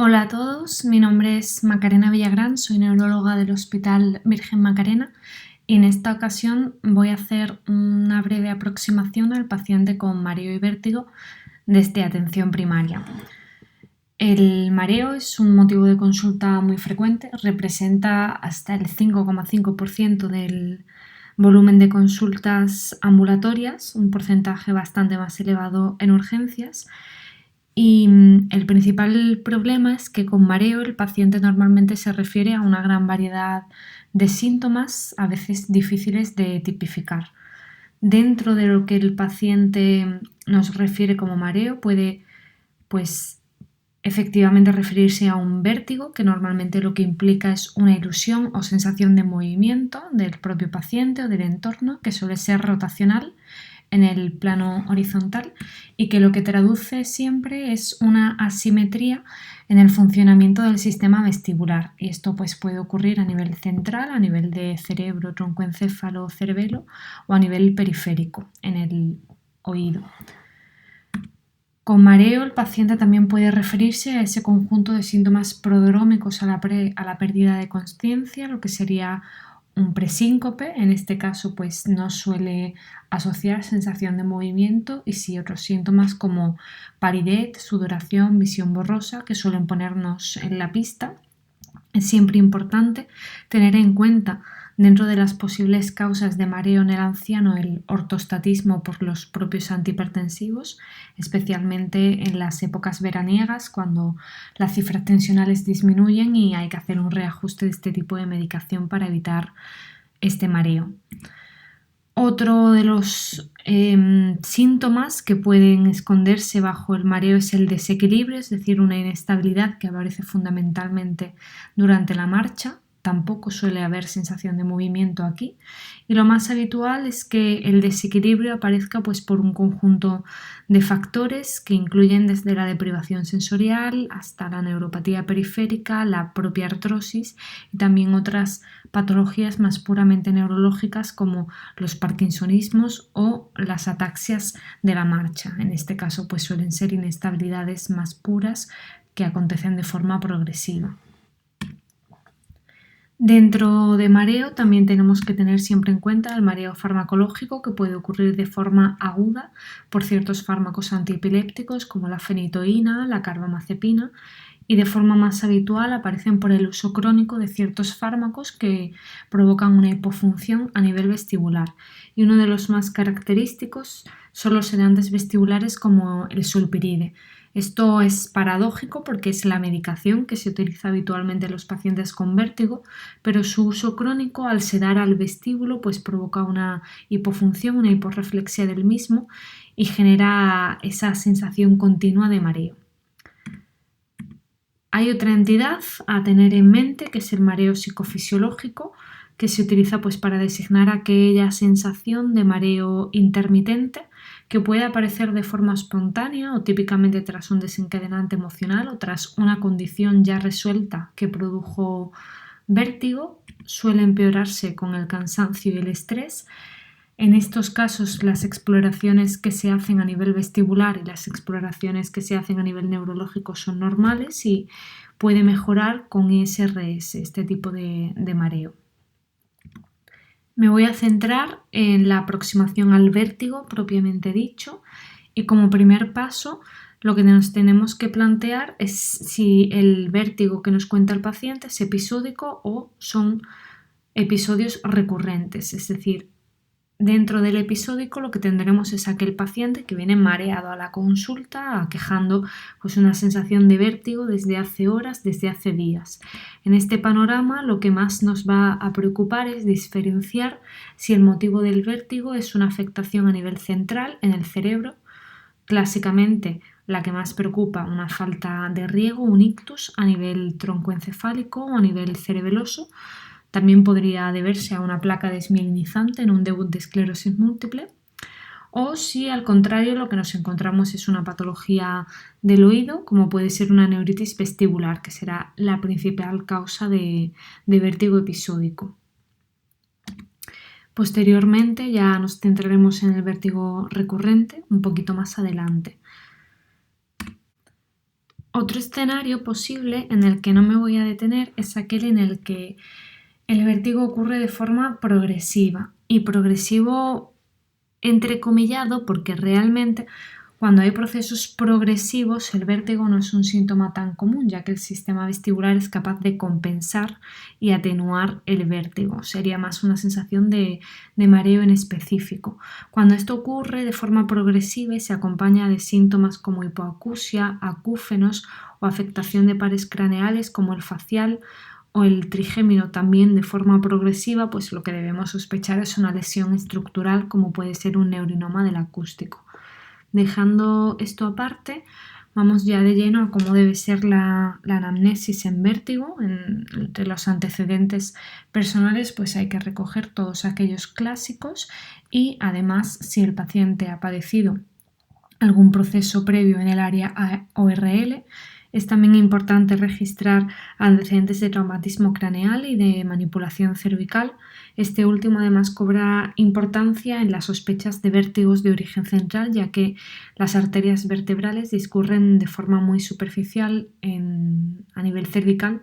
Hola a todos, mi nombre es Macarena Villagrán, soy neuróloga del Hospital Virgen Macarena y en esta ocasión voy a hacer una breve aproximación al paciente con mareo y vértigo desde atención primaria. El mareo es un motivo de consulta muy frecuente, representa hasta el 5,5% del volumen de consultas ambulatorias, un porcentaje bastante más elevado en urgencias. Y el principal problema es que con mareo el paciente normalmente se refiere a una gran variedad de síntomas, a veces difíciles de tipificar. Dentro de lo que el paciente nos refiere como mareo puede, pues, efectivamente referirse a un vértigo, que normalmente lo que implica es una ilusión o sensación de movimiento del propio paciente o del entorno, que suele ser rotacional en el plano horizontal y que lo que traduce siempre es una asimetría en el funcionamiento del sistema vestibular. Y esto pues puede ocurrir a nivel central, a nivel de cerebro, troncoencéfalo, cerebelo o a nivel periférico, en el oído. Con mareo, el paciente también puede referirse a ese conjunto de síntomas prodrómicos a la pérdida de consciencia, lo que sería un presíncope. En este caso, pues no suele asociar sensación de movimiento y sí otros síntomas como palidez, sudoración, visión borrosa, que suelen ponernos en la pista. Es siempre importante tener en cuenta, dentro de las posibles causas de mareo en el anciano, el ortostatismo por los propios antihipertensivos, especialmente en las épocas veraniegas, cuando las cifras tensionales disminuyen y hay que hacer un reajuste de este tipo de medicación para evitar este mareo. Otro de los síntomas que pueden esconderse bajo el mareo es el desequilibrio, es decir, una inestabilidad que aparece fundamentalmente durante la marcha. Tampoco suele haber sensación de movimiento aquí. Y lo más habitual es que el desequilibrio aparezca pues, por un conjunto de factores que incluyen desde la deprivación sensorial hasta la neuropatía periférica, la propia artrosis y también otras patologías más puramente neurológicas como los parkinsonismos o las ataxias de la marcha. En este caso pues suelen ser inestabilidades más puras que acontecen de forma progresiva. Dentro de mareo también tenemos que tener siempre en cuenta el mareo farmacológico, que puede ocurrir de forma aguda por ciertos fármacos antiepilépticos como la fenitoína, la carbamazepina, y de forma más habitual aparecen por el uso crónico de ciertos fármacos que provocan una hipofunción a nivel vestibular. Y uno de los más característicos son los sedantes vestibulares como el sulpiride. Esto es paradójico porque es la medicación que se utiliza habitualmente en los pacientes con vértigo, pero su uso crónico al sedar al vestíbulo pues provoca una hipofunción, una hiporreflexia del mismo y genera esa sensación continua de mareo. Hay otra entidad a tener en mente que es el mareo psicofisiológico, que se utiliza pues para designar aquella sensación de mareo intermitente que puede aparecer de forma espontánea o típicamente tras un desencadenante emocional o tras una condición ya resuelta que produjo vértigo. Suele empeorarse con el cansancio y el estrés. En estos casos, las exploraciones que se hacen a nivel vestibular y las exploraciones que se hacen a nivel neurológico son normales y puede mejorar con ISRS, este tipo de mareo. Me voy a centrar en la aproximación al vértigo propiamente dicho y como primer paso lo que nos tenemos que plantear es si el vértigo que nos cuenta el paciente es episódico o son episodios recurrentes, es decir, dentro del episódico lo que tendremos es aquel paciente que viene mareado a la consulta, quejando pues una sensación de vértigo desde hace horas, desde hace días. En este panorama lo que más nos va a preocupar es diferenciar si el motivo del vértigo es una afectación a nivel central en el cerebro, clásicamente la que más preocupa, una falta de riego, un ictus a nivel troncoencefálico o a nivel cerebeloso. También podría deberse a una placa desmielinizante en un debut de esclerosis múltiple, o si al contrario lo que nos encontramos es una patología del oído, como puede ser una neuritis vestibular, que será la principal causa de vértigo episódico. Posteriormente ya nos centraremos en el vértigo recurrente un poquito más adelante. Otro escenario posible en el que no me voy a detener es aquel en el que el vértigo ocurre de forma progresiva, y progresivo entrecomillado porque realmente cuando hay procesos progresivos el vértigo no es un síntoma tan común, ya que el sistema vestibular es capaz de compensar y atenuar el vértigo. Sería más una sensación de mareo en específico. Cuando esto ocurre de forma progresiva y se acompaña de síntomas como hipoacusia, acúfenos o afectación de pares craneales como el facial o el trigémino también de forma progresiva, pues lo que debemos sospechar es una lesión estructural como puede ser un neurinoma del acústico. Dejando esto aparte, vamos ya de lleno a cómo debe ser la anamnesis en vértigo. Entre los antecedentes personales pues hay que recoger todos aquellos clásicos y además si el paciente ha padecido algún proceso previo en el área ORL. Es también importante registrar antecedentes de traumatismo craneal y de manipulación cervical. Este último además cobra importancia en las sospechas de vértigos de origen central, ya que las arterias vertebrales discurren de forma muy superficial a nivel cervical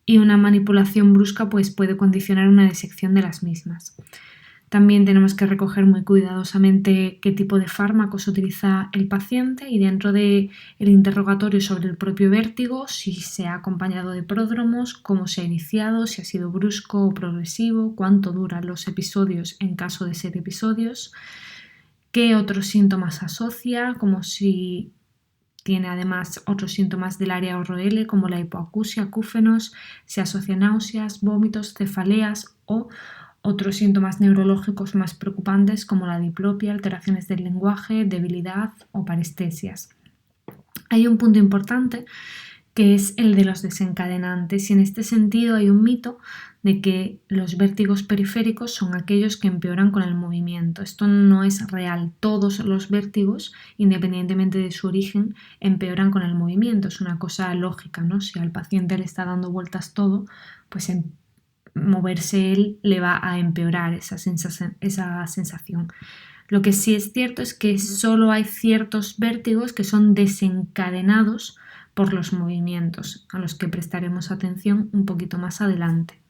y una manipulación brusca pues, puede condicionar una disección de las mismas. También tenemos que recoger muy cuidadosamente qué tipo de fármacos utiliza el paciente y dentro del interrogatorio sobre el propio vértigo, si se ha acompañado de pródromos, cómo se ha iniciado, si ha sido brusco o progresivo, cuánto duran los episodios en caso de ser episodios, qué otros síntomas asocia, como si tiene además otros síntomas del área ORL como la hipoacusia, acúfenos, se asocia náuseas, vómitos, cefaleas o otros síntomas neurológicos más preocupantes como la diplopia, alteraciones del lenguaje, debilidad o parestesias. Hay un punto importante que es el de los desencadenantes y en este sentido hay un mito de que los vértigos periféricos son aquellos que empeoran con el movimiento. Esto no es real. Todos los vértigos, independientemente de su origen, empeoran con el movimiento. Es una cosa lógica, ¿no? Si al paciente le está dando vueltas todo, pues moverse él le va a empeorar esa sensación. Lo que sí es cierto es que solo hay ciertos vértigos que son desencadenados por los movimientos, a los que prestaremos atención un poquito más adelante.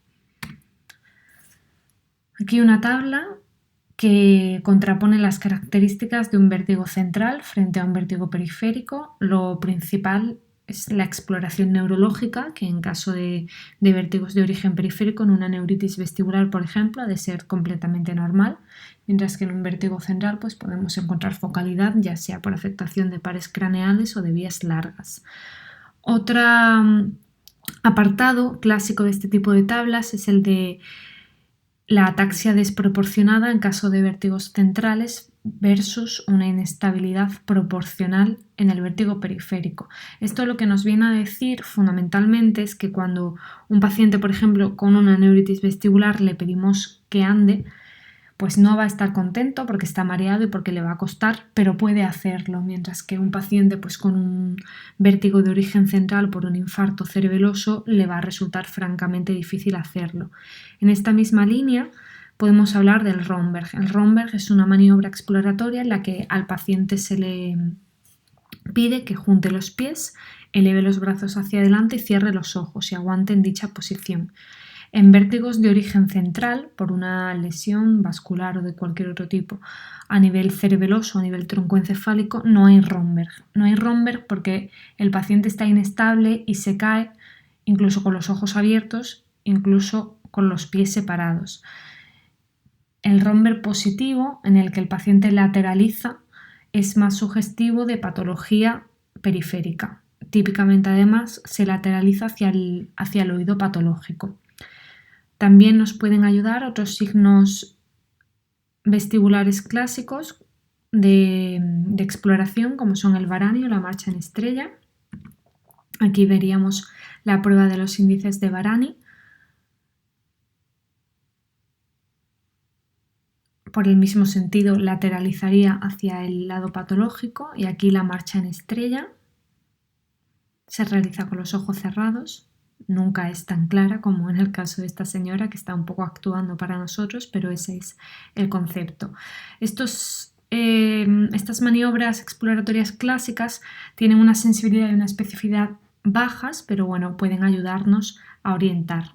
Aquí una tabla que contrapone las características de un vértigo central frente a un vértigo periférico. Lo principal es la exploración neurológica, que en caso de vértigos de origen periférico, en una neuritis vestibular, por ejemplo, ha de ser completamente normal, mientras que en un vértigo central pues, podemos encontrar focalidad, ya sea por afectación de pares craneales o de vías largas. Otro apartado clásico de este tipo de tablas es el de la ataxia desproporcionada en caso de vértigos centrales versus una inestabilidad proporcional en el vértigo periférico. Esto lo que nos viene a decir fundamentalmente es que cuando un paciente, por ejemplo, con una neuritis vestibular le pedimos que ande, pues no va a estar contento porque está mareado y porque le va a costar, pero puede hacerlo, mientras que un paciente pues, con un vértigo de origen central por un infarto cerebeloso le va a resultar francamente difícil hacerlo. En esta misma línea podemos hablar del Romberg. El Romberg es una maniobra exploratoria en la que al paciente se le pide que junte los pies, eleve los brazos hacia adelante y cierre los ojos y aguante en dicha posición. En vértigos de origen central, por una lesión vascular o de cualquier otro tipo, a nivel cerebeloso o a nivel troncoencefálico, no hay Romberg. No hay Romberg porque el paciente está inestable y se cae, incluso con los ojos abiertos, incluso con los pies separados. El Romberg positivo, en el que el paciente lateraliza, es más sugestivo de patología periférica. Típicamente, además, se lateraliza hacia el oído patológico. También nos pueden ayudar otros signos vestibulares clásicos de exploración, como son el Varani o la marcha en estrella. Aquí veríamos la prueba de los índices de Varani. Por el mismo sentido, lateralizaría hacia el lado patológico y aquí la marcha en estrella se realiza con los ojos cerrados. Nunca es tan clara como en el caso de esta señora que está un poco actuando para nosotros, pero ese es el concepto. Estos Estas maniobras exploratorias clásicas tienen una sensibilidad y una especificidad bajas, pero bueno, pueden ayudarnos a orientar.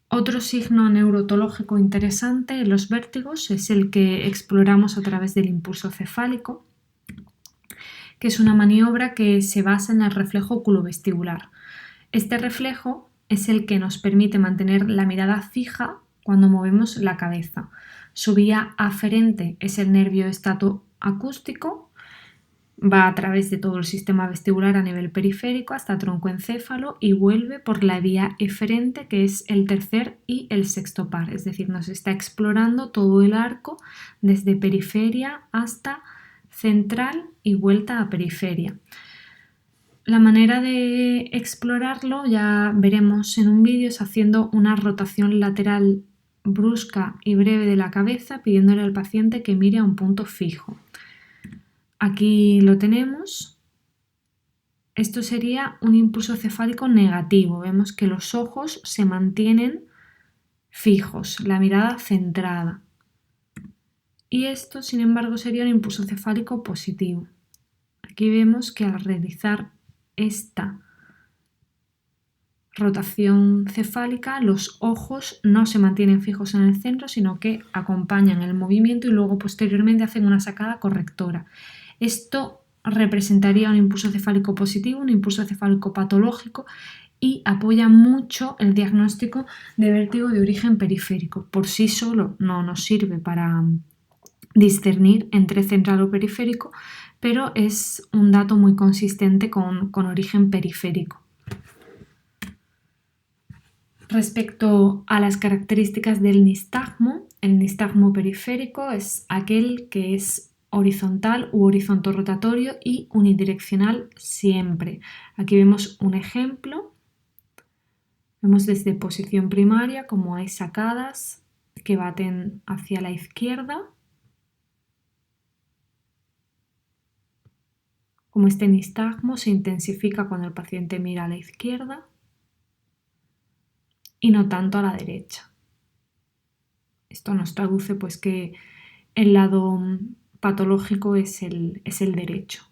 Otro signo neurotológico interesante en los vértigos es el que exploramos a través del impulso cefálico, que es una maniobra que se basa en el reflejo oculovestibular. Este reflejo es el que nos permite mantener la mirada fija cuando movemos la cabeza. Su vía aferente es el nervio estatoacústico, va a través de todo el sistema vestibular a nivel periférico hasta troncoencéfalo y vuelve por la vía eferente, que es el tercer y el sexto par, es decir, nos está explorando todo el arco desde periferia hasta central y vuelta a periferia. La manera de explorarlo, ya veremos en un vídeo, es haciendo una rotación lateral brusca y breve de la cabeza, pidiéndole al paciente que mire a un punto fijo. Aquí lo tenemos. Esto sería un impulso cefálico negativo. Vemos que los ojos se mantienen fijos, la mirada centrada. Y esto, sin embargo, sería un impulso cefálico positivo. Aquí vemos que al realizar esta rotación cefálica, los ojos no se mantienen fijos en el centro, sino que acompañan el movimiento y luego posteriormente hacen una sacada correctora. Esto representaría un impulso cefálico positivo, un impulso cefálico patológico, y apoya mucho el diagnóstico de vértigo de origen periférico. Por sí solo no nos sirve para discernir entre central o periférico, pero es un dato muy consistente con origen periférico. Respecto a las características del nistagmo, el nistagmo periférico es aquel que es horizontal u horizontorrotatorio y unidireccional siempre. Aquí vemos un ejemplo. Vemos desde posición primaria como hay sacadas que baten hacia la izquierda, como este nistagmo se intensifica cuando el paciente mira a la izquierda y no tanto a la derecha. Esto nos traduce pues que el lado patológico es el derecho.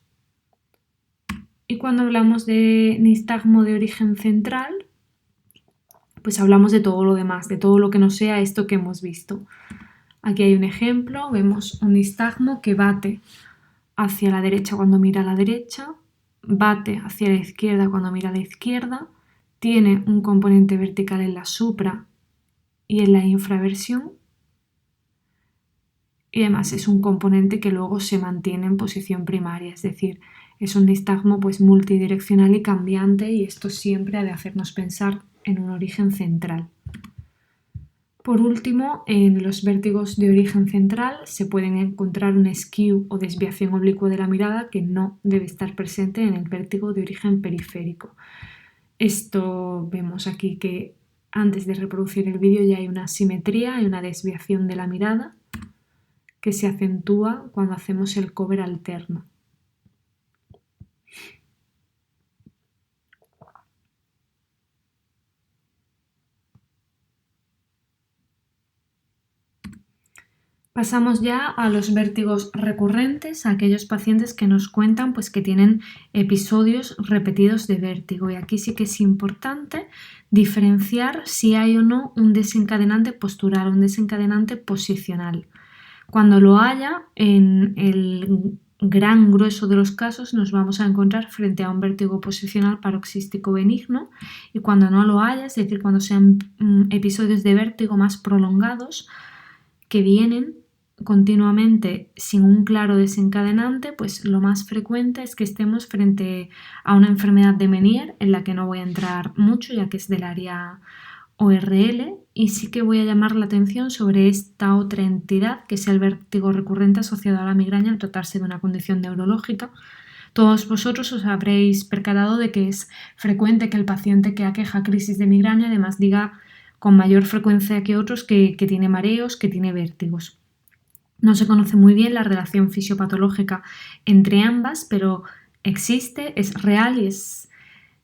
Y cuando hablamos de nistagmo de origen central, pues hablamos de todo lo demás, de todo lo que no sea esto que hemos visto. Aquí hay un ejemplo, vemos un nistagmo que bate hacia la derecha cuando mira a la derecha, bate hacia la izquierda cuando mira a la izquierda, tiene un componente vertical en la supra y en la infraversión, y además es un componente que luego se mantiene en posición primaria, es decir, es un nistagmo pues multidireccional y cambiante, y esto siempre ha de hacernos pensar en un origen central. Por último, en los vértigos de origen central se pueden encontrar un skew o desviación oblicua de la mirada que no debe estar presente en el vértigo de origen periférico. Esto vemos aquí que antes de reproducir el vídeo ya hay una simetría, hay una desviación de la mirada que se acentúa cuando hacemos el cover alterno. Pasamos ya a los vértigos recurrentes, a aquellos pacientes que nos cuentan pues, que tienen episodios repetidos de vértigo. Y aquí sí que es importante diferenciar si hay o no un desencadenante postural, un desencadenante posicional. Cuando lo haya, en el gran grueso de los casos nos vamos a encontrar frente a un vértigo posicional paroxístico benigno, y cuando no lo haya, es decir, cuando sean episodios de vértigo más prolongados que vienen continuamente sin un claro desencadenante, pues lo más frecuente es que estemos frente a una enfermedad de Meniere, en la que no voy a entrar mucho ya que es del área ORL, y sí que voy a llamar la atención sobre esta otra entidad, que es el vértigo recurrente asociado a la migraña al tratarse de una condición neurológica. Todos vosotros os habréis percatado de que es frecuente que el paciente que aqueja crisis de migraña además diga con mayor frecuencia que otros que tiene mareos, que tiene vértigos. No se conoce muy bien la relación fisiopatológica entre ambas, pero existe, es real y es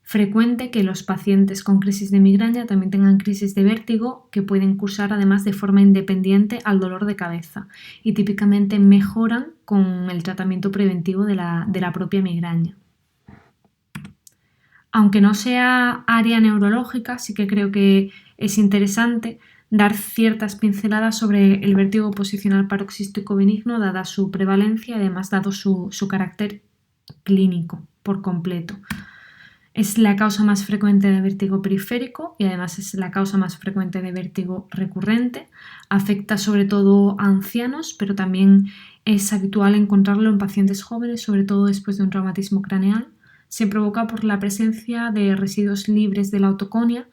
frecuente que los pacientes con crisis de migraña también tengan crisis de vértigo que pueden cursar además de forma independiente al dolor de cabeza y típicamente mejoran con el tratamiento preventivo de la propia migraña. Aunque no sea área neurológica, sí que creo que es interesante dar ciertas pinceladas sobre el vértigo posicional paroxístico benigno, dada su prevalencia y además dado su carácter clínico por completo. Es la causa más frecuente de vértigo periférico y además es la causa más frecuente de vértigo recurrente. Afecta sobre todo a ancianos, pero también es habitual encontrarlo en pacientes jóvenes, sobre todo después de un traumatismo craneal. Se provoca por la presencia de residuos libres de la otoconia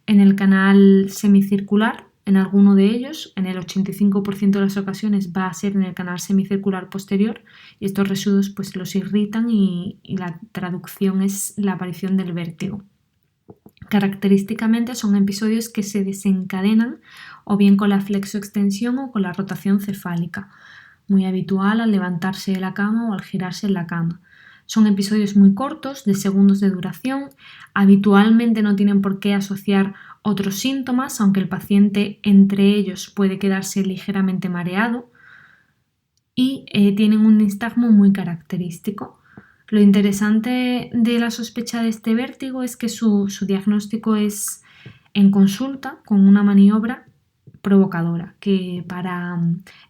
en el canal semicircular. En alguno de ellos, en el 85% de las ocasiones, va a ser en el canal semicircular posterior y estos residuos pues, los irritan y la traducción es la aparición del vértigo. Característicamente son episodios que se desencadenan o bien con la flexoextensión o con la rotación cefálica, muy habitual al levantarse de la cama o al girarse en la cama. Son episodios muy cortos, de segundos de duración, habitualmente no tienen por qué asociar otros síntomas, aunque el paciente entre ellos puede quedarse ligeramente mareado y tienen un nistagmo muy característico. Lo interesante de la sospecha de este vértigo es que su diagnóstico es en consulta con una maniobra provocadora, que para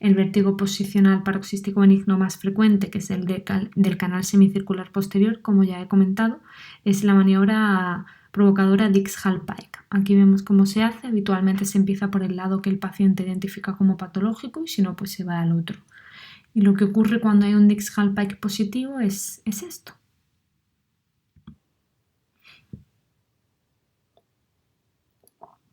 el vértigo posicional paroxístico benigno más frecuente, que es el del canal semicircular posterior, como ya he comentado, es la maniobra provocadora Dix-Hallpike. Aquí vemos cómo se hace. Habitualmente se empieza por el lado que el paciente identifica como patológico y si no, pues se va al otro. Y lo que ocurre cuando hay un Dix-Hallpike positivo es esto.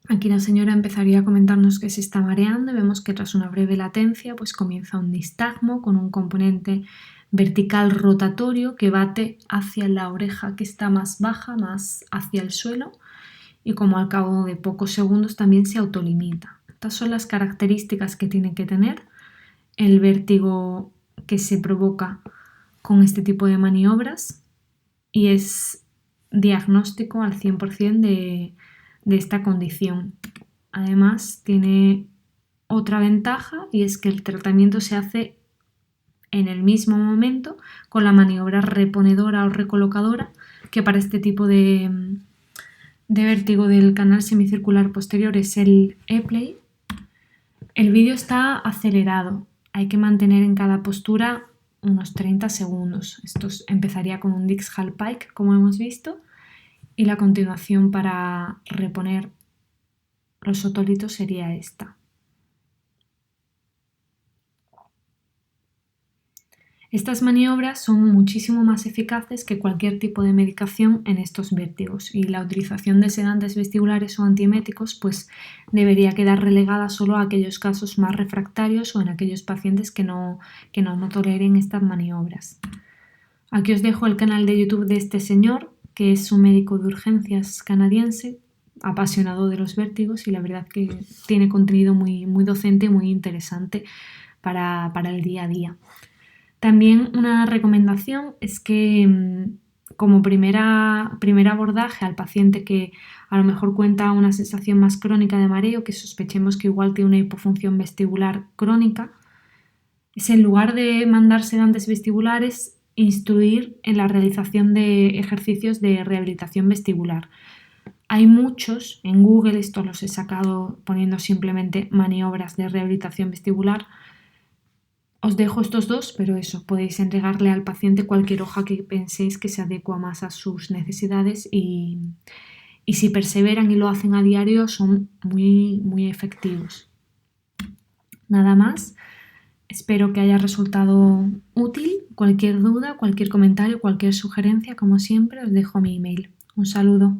Aquí la señora empezaría a comentarnos que se está mareando y vemos que tras una breve latencia pues comienza un nistagmo con un componente vertical rotatorio que bate hacia la oreja que está más baja, más hacia el suelo y como al cabo de pocos segundos también se autolimita. Estas son las características que tiene que tener el vértigo que se provoca con este tipo de maniobras y es diagnóstico al 100% de esta condición. Además, tiene otra ventaja y es que el tratamiento se hace en el mismo momento con la maniobra reponedora o recolocadora que para este tipo de vértigo del canal semicircular posterior es el E-play. El vídeo está acelerado, hay que mantener en cada postura unos 30 segundos. Esto empezaría con un Dix-Hallpike, como hemos visto, y la continuación para reponer los otolitos sería esta. Estas maniobras son muchísimo más eficaces que cualquier tipo de medicación en estos vértigos y la utilización de sedantes vestibulares o antieméticos pues debería quedar relegada solo a aquellos casos más refractarios o en aquellos pacientes que no toleren estas maniobras. Aquí os dejo el canal de YouTube de este señor, que es un médico de urgencias canadiense, apasionado de los vértigos y la verdad que tiene contenido muy, muy docente y muy interesante para el día a día. También una recomendación es que como primer abordaje al paciente que a lo mejor cuenta una sensación más crónica de mareo, que sospechemos que igual tiene una hipofunción vestibular crónica, es en lugar de mandar sedantes vestibulares, instruir en la realización de ejercicios de rehabilitación vestibular. Hay muchos, en Google, esto los he sacado poniendo simplemente maniobras de rehabilitación vestibular. Os dejo estos dos, pero eso, podéis entregarle al paciente cualquier hoja que penséis que se adecua más a sus necesidades y si perseveran y lo hacen a diario son muy, muy efectivos. Nada más, espero que haya resultado útil. Cualquier duda, cualquier comentario, cualquier sugerencia, como siempre, os dejo mi email. Un saludo.